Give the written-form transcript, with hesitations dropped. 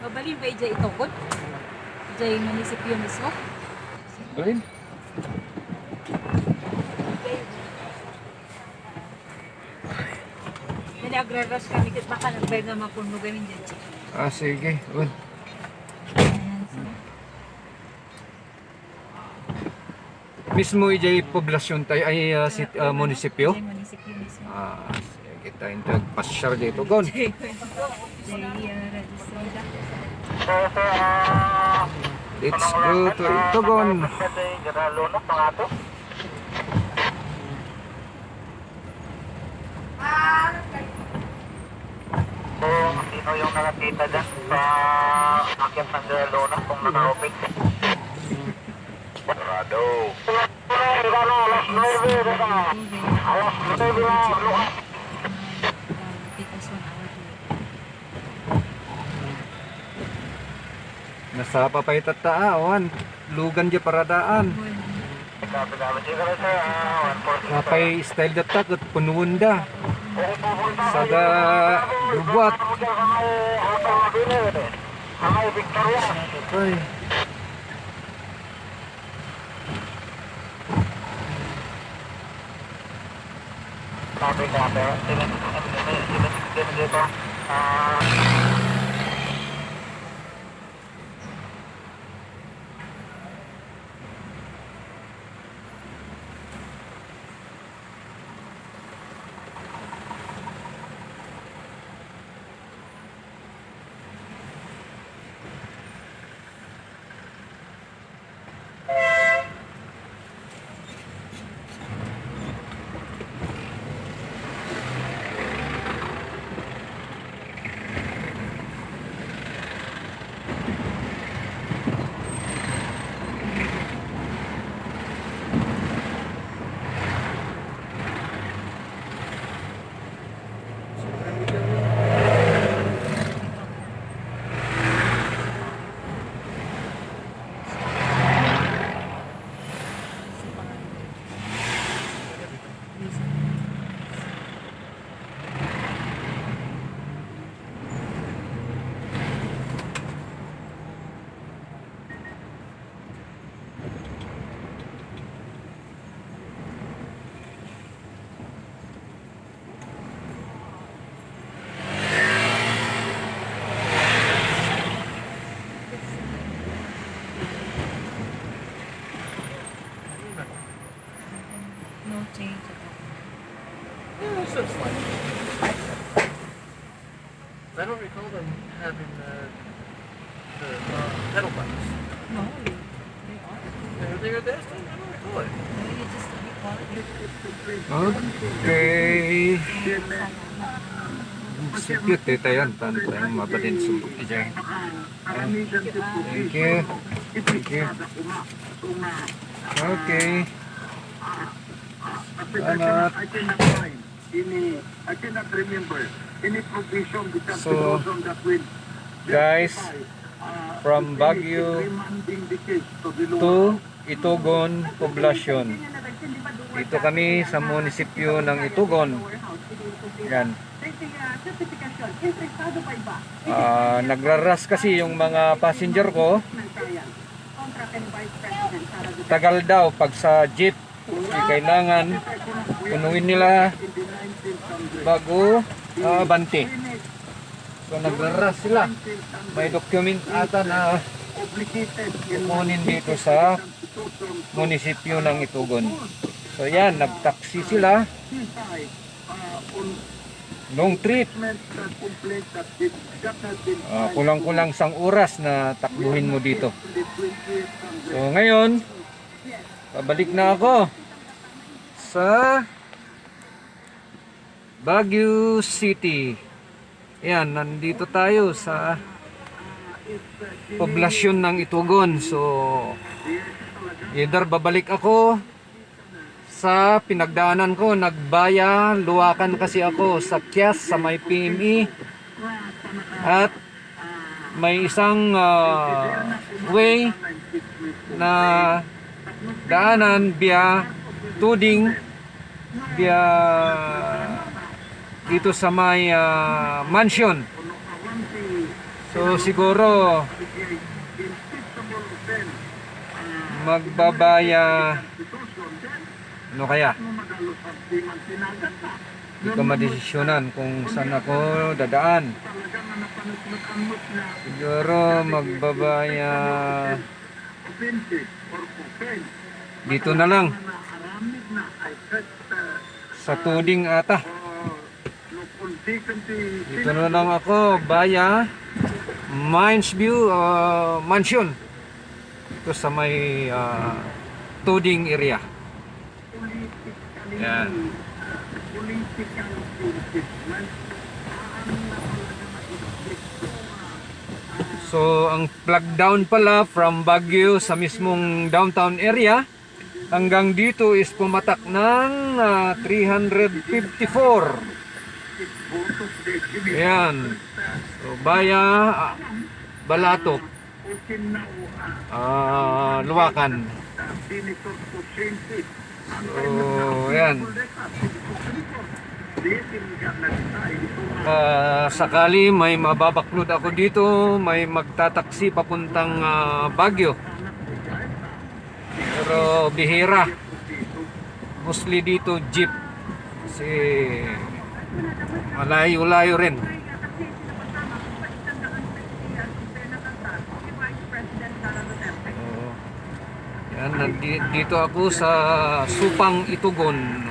Babalin ba ijay itokod? Ijay munisipyo mismo? Balin? Dali agraras kami kit baka nagbayad na mapuno gamin dyan. Ah, sige. Well, Ayan, so. mismo ijay poblasyon tayo ay munisipyo. Ijay munisipyo mismo. Ah, sige tayo nagpasyar dito gon. Ijay registrada. Let's go to Itugon. Kung sino yung nakakita dyan sa akyat ng Lona kung naka-open. Sarado. Alas 9 na. Take us 1 hour to Nasa papaytataan. Lugan di paradaan. Napay style datak at punuan da. Sada grubuat. Ay. Sabi ka, pero sila dito. no change at all. Yeah, it's just like I don't recall them having the pedal bikes. No, they are. They were there. I don't recall it. No, you just recall it. Okay. Sipit tayo. Tanto tayong mabalin sumbok ijay. Thank you. Thank you. Okay. Salamat. I cannot find I cannot remember any provision because So, the laws on that will guys, from Baguio remanding the case to the law. to Itugon Poblacion. Dito kami sa munisipyo ng Itugon. Yan. Nagraras kasi yung mga passenger ko. Tagal daw pag sa jeep. Kailangan punuin nila bago bante. So nagraras sila. May document ata na kukunin dito sa munisipyo ng Itugon. So yan, nagtaksi sila. Long trip. Kulang-kulang 1 oras na takbuhin mo dito. So ngayon, pabalik na ako sa Baguio City. Yan, nandito tayo sa poblasyon ng Itugon. So, either babalik ako sa pinagdaanan ko, nagbaya, luwakan kasi ako sa Kias, sa may PME. At may isang way na daanan via Tuding, via dito sa may mansion. So siguro magbabaya ano kaya? Hindi ko madesisyonan kung saan ako dadaan. Siguro magbabaya dito na lang sa Tuding ata. Dito na lang ako baya Mines View Mansion. Ito sa may Tuding area. Yan. So ang plug down pala from Baguio sa mismong downtown area hanggang dito is pumatak ng 354. Yan. So baya Balatok, Luwakan. So yan. Sakali may mababaklod ako dito, may magtataksi papuntang Baguio. Pero bihira. Mostly dito jeep. Kasi malayo-layo rin. Yan, dito ako sa Supang Itugon.